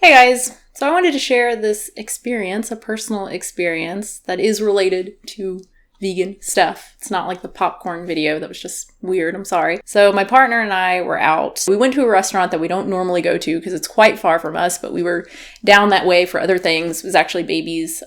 Hey guys! So I wanted to share this experience, a personal experience that is related to vegan stuff. It's not like the popcorn video that was just weird, I'm sorry. So my partner and I were out. We went to a restaurant that we don't normally go to because it's quite far from us, but we were down that way for other things. It was actually baby's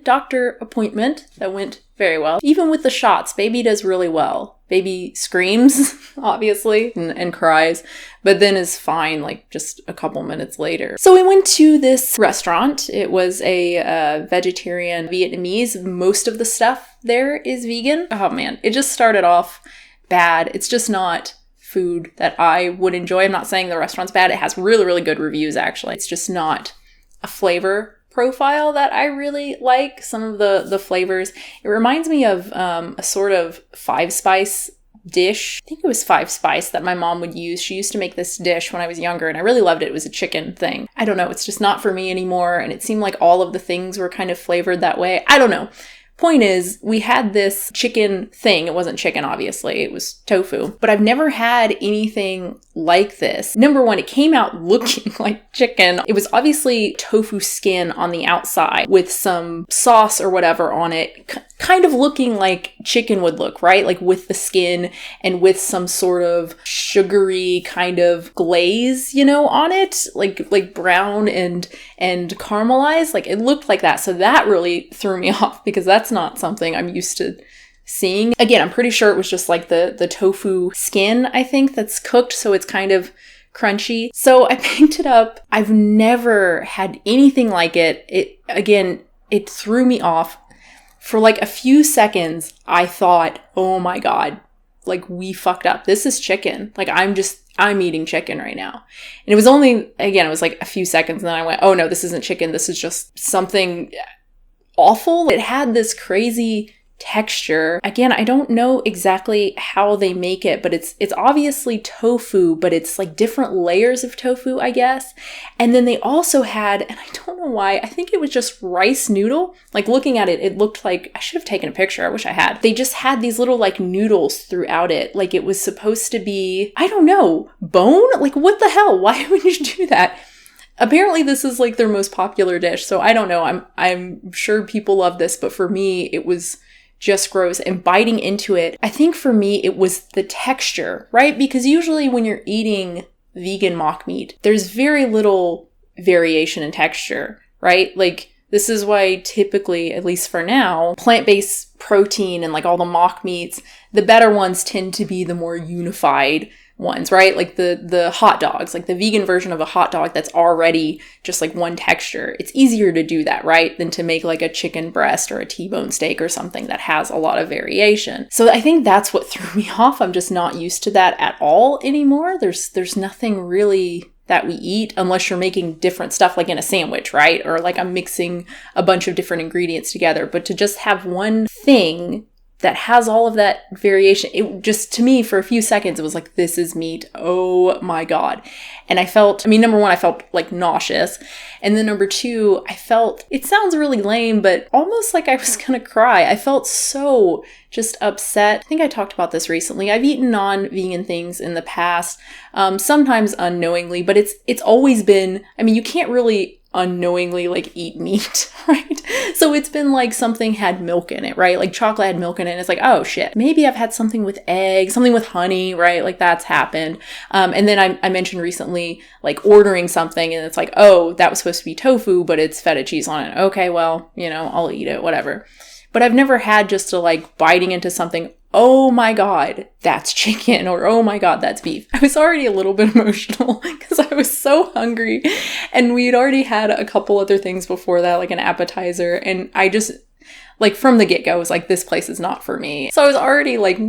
doctor appointment that went very well. Even with the shots, baby does really well. Baby screams, obviously, and cries, but then is fine like just a couple minutes later. So we went to this restaurant. It was a vegetarian Vietnamese. Most of the stuff there is vegan. Oh man, it just started off bad. It's just not food that I would enjoy. I'm not saying the restaurant's bad. It has really, really good reviews, actually. It's just not a flavor profile that I really like. Some of the flavors. It reminds me of a sort of 5-spice dish. I think it was 5-spice that my mom would use. She used to make this dish when I was younger and I really loved it. It was a chicken thing. I don't know. It's just not for me anymore. And it seemed like all of the things were kind of flavored that way. I don't know. Point is, we had this chicken thing. It wasn't chicken, obviously. It was tofu. But I've never had anything like this. Number one, it came out looking like chicken. It was obviously tofu skin on the outside with some sauce or whatever on it, kind of looking like chicken would look, right? Like with the skin and with some sort of sugary kind of glaze, on it, like brown and caramelized. Like it looked like that. So that really threw me off because that's not something I'm used to seeing. Again, I'm pretty sure it was just like the tofu skin, I think, that's cooked, so it's kind of crunchy. So I picked it up. I've never had anything like it. It threw me off. For like a few seconds, I thought, oh my God, like we fucked up. This is chicken. Like I'm eating chicken right now. And it was like a few seconds, and then I went, oh no, this isn't chicken. This is just something awful. It had this crazy texture. Again, I don't know exactly how they make it, but it's obviously tofu, but it's like different layers of tofu, I guess. And then they also had, and I don't know why, I think it was just rice noodle. Like looking at it, it looked like, I should have taken a picture. I wish I had. They just had these little like noodles throughout it. Like it was supposed to be, I don't know, bone? Like what the hell? Why would you do that? Apparently this is like their most popular dish, so I don't know. I'm sure people love this, but for me, it was just gross. And biting into it, I think for me, it was the texture, right? Because usually when you're eating vegan mock meat, there's very little variation in texture, right? Like this is why typically, at least for now, plant-based protein and like all the mock meats, the better ones tend to be the more unified ones, right? Like the hot dogs, like the vegan version of a hot dog that's already just like one texture. It's easier to do that, right? Than to make like a chicken breast or a T-bone steak or something that has a lot of variation. So I think that's what threw me off. I'm just not used to that at all anymore. There's nothing really that we eat unless you're making different stuff like in a sandwich, right? Or like I'm mixing a bunch of different ingredients together. But to just have one thing that has all of that variation, it just, to me, for a few seconds, it was like, this is meat. Oh my God. And number one, I felt like nauseous. And then number two, I felt, it sounds really lame, but almost like I was gonna cry. I felt so just upset. I think I talked about this recently. I've eaten non-vegan things in the past, sometimes unknowingly, but it's always been, you can't really unknowingly like eat meat, right? So it's been like something had milk in it, right? Like chocolate had milk in it, and it's like, oh shit, maybe I've had something with eggs, something with honey, right? Like that's happened. And then I mentioned recently like ordering something and it's like, oh, that was supposed to be tofu, but it's feta cheese on it. Okay, well, I'll eat it, whatever. But I've never had just to like biting into something, oh my God, that's chicken, or oh my God, that's beef. I was already a little bit emotional because I was so hungry, and we had already had a couple other things before that, like an appetizer, and I just, like from the get-go, was like, this place is not for me. So I was already like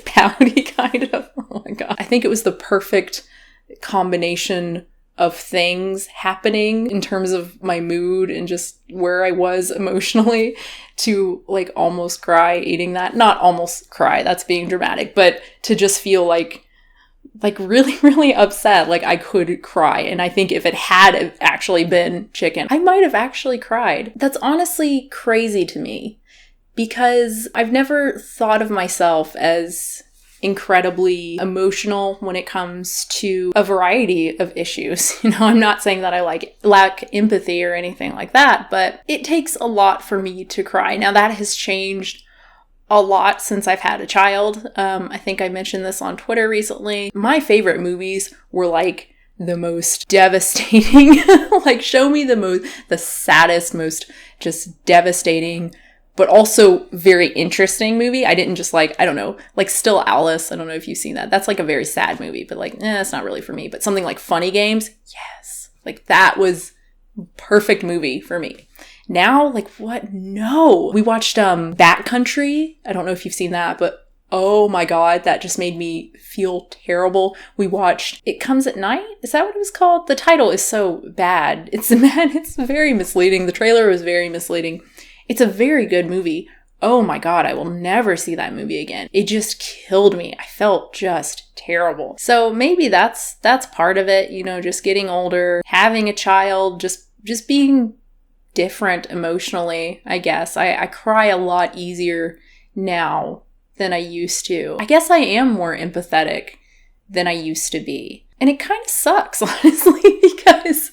pouty kind of. Oh my God. I think it was the perfect combination of things happening in terms of my mood and just where I was emotionally to like almost cry eating that. Not almost cry, that's being dramatic, but to just feel like really, really upset, like I could cry. And I think if it had actually been chicken, I might have actually cried. That's honestly crazy to me because I've never thought of myself as incredibly emotional when it comes to a variety of issues. I'm not saying that I lack empathy or anything like that, but it takes a lot for me to cry. Now that has changed a lot since I've had a child. I think I mentioned this on Twitter recently. My favorite movies were like the most devastating, like show me the saddest, most just devastating, but also very interesting movie. I didn't just like, I don't know, like Still Alice. I don't know if you've seen that. That's like a very sad movie, but like, it's not really for me. But something like Funny Games, yes. Like that was perfect movie for me. Now, like what? No. We watched Bat Country. I don't know if you've seen that, but oh my God, that just made me feel terrible. We watched It Comes at Night. Is that what it was called? The title is so bad. It's very misleading. The trailer was very misleading. It's a very good movie. Oh my God, I will never see that movie again. It just killed me. I felt just terrible. So maybe that's part of it, just getting older, having a child, just being different emotionally, I guess. I cry a lot easier now than I used to. I guess I am more empathetic than I used to be. And it kind of sucks, honestly, because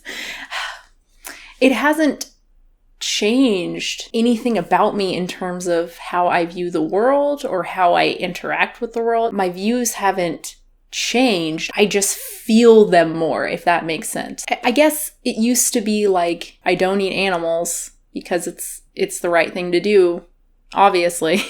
it hasn't changed anything about me in terms of how I view the world or how I interact with the world. My views haven't changed. I just feel them more, if that makes sense. I guess it used to be like, I don't eat animals because it's the right thing to do, obviously.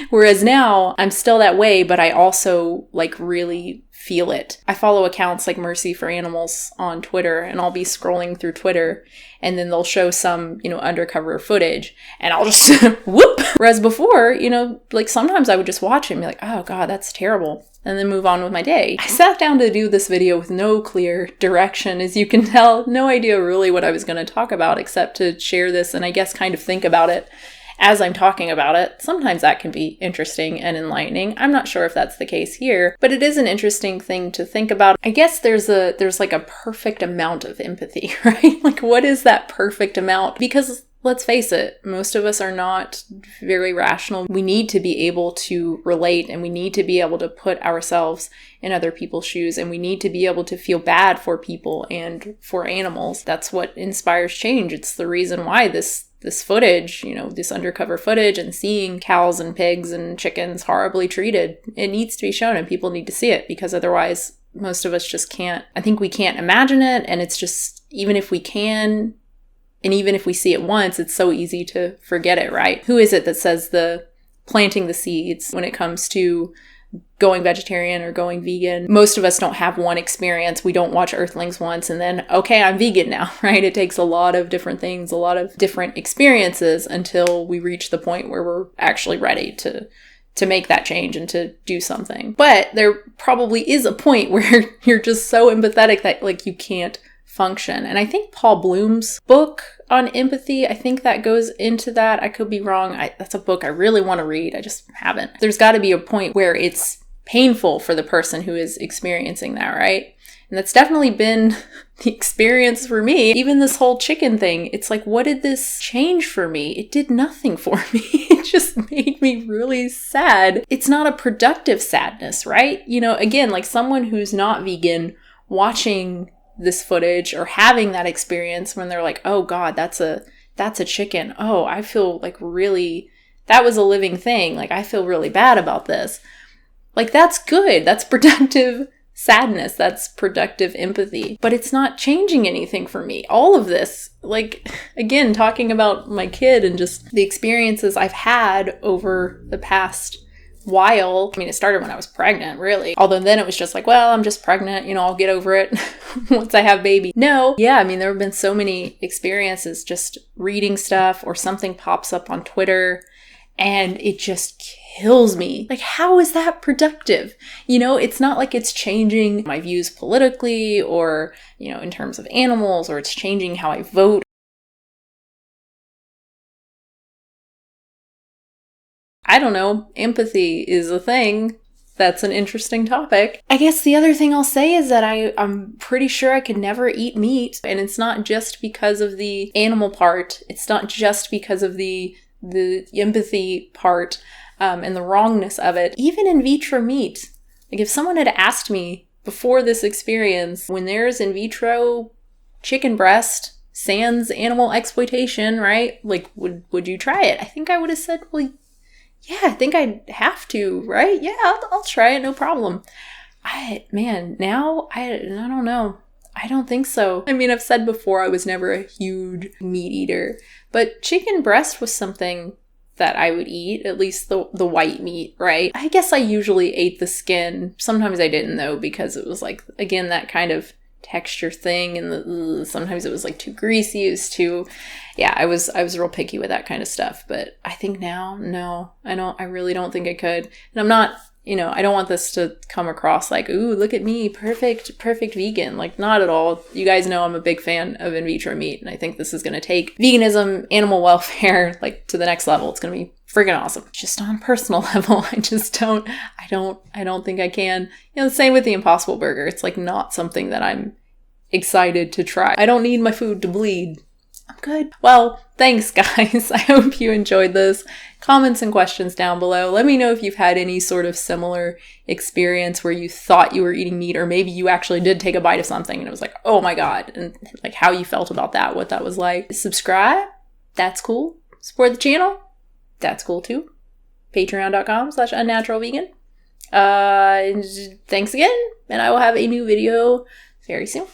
Whereas now I'm still that way, but I also like really feel it. I follow accounts like Mercy for Animals on Twitter, and I'll be scrolling through Twitter and then they'll show some, undercover footage and I'll just whoop. Whereas before, like sometimes I would just watch it and be like, oh God, that's terrible, and then move on with my day. I sat down to do this video with no clear direction, as you can tell, no idea really what I was going to talk about except to share this and I guess kind of think about it as I'm talking about it. Sometimes that can be interesting and enlightening. I'm not sure if that's the case here, but it is an interesting thing to think about. I guess there's like a perfect amount of empathy, right? Like what is that perfect amount? Because let's face it, most of us are not very rational. We need to be able to relate, and we need to be able to put ourselves in other people's shoes, and we need to be able to feel bad for people and for animals. That's what inspires change. It's the reason why this footage, this undercover footage and seeing cows and pigs and chickens horribly treated, it needs to be shown and people need to see it, because otherwise most of us just can't. I think we can't imagine it, and it's just, even if we can, and even if we see it once, it's so easy to forget it, right? Who is it that says planting the seeds when it comes to going vegetarian or going vegan? Most of us don't have one experience. We don't watch Earthlings once and then, okay, I'm vegan now, right? It takes a lot of different things, a lot of different experiences until we reach the point where we're actually ready to make that change and to do something. But there probably is a point where you're just so empathetic that like you can't function. And I think Paul Bloom's book on empathy, I think that goes into that. I could be wrong. That's a book I really want to read. I just haven't. There's got to be a point where it's painful for the person who is experiencing that, right? And that's definitely been the experience for me. Even this whole chicken thing, it's like, what did this change for me? It did nothing for me. It just made me really sad. It's not a productive sadness, right? Again, like someone who's not vegan watching this footage or having that experience when they're like, oh God, that's a chicken. Oh, I feel like really, that was a living thing. Like I feel really bad about this. Like that's good. That's productive sadness. That's productive empathy. But it's not changing anything for me. All of this, like, again, talking about my kid and just the experiences I've had over the past while. I mean, it started when I was pregnant, really. Although then it was just like, well, I'm just pregnant, I'll get over it once I have baby. No. Yeah, I mean, there have been so many experiences just reading stuff or something pops up on Twitter and it just kills me. Like, how is that productive? It's not like it's changing my views politically or, in terms of animals, or it's changing how I vote. I don't know, empathy is a thing. That's an interesting topic. I guess the other thing I'll say is that I'm pretty sure I could never eat meat. And it's not just because of the animal part. It's not just because of the empathy part and the wrongness of it. Even in vitro meat, Like if someone had asked me before this experience, when there's in vitro chicken breast, sans animal exploitation, right? Like, would you try it? I think I would have said, well, yeah, I think I'd have to, right? Yeah, I'll try it, no problem. Now I don't know. I don't think so. I mean, I've said before I was never a huge meat eater, but chicken breast was something that I would eat, at least the white meat, right? I guess I usually ate the skin. Sometimes I didn't though, because it was like, again, that kind of texture thing, and sometimes it was like too greasy. It was too, yeah, I was real picky with that kind of stuff. But I think now, no, I really don't think I could. And I'm not, I don't want this to come across like, ooh, look at me, perfect vegan. Like, not at all. You guys know I'm a big fan of in vitro meat, and I think this is going to take veganism, animal welfare, like to the next level. It's going to be freaking awesome. Just on a personal level, I don't think I can. The same with the Impossible Burger. It's like not something that I'm excited to try. I don't need my food to bleed. I'm good. Well, thanks guys. I hope you enjoyed this. Comments and questions down below. Let me know if you've had any sort of similar experience where you thought you were eating meat, or maybe you actually did take a bite of something and it was like, oh my God, and like how you felt about that, what that was like. Subscribe. That's cool. Support the channel. That's cool too. Patreon.com/unnaturalvegan. Thanks again, and I will have a new video very soon.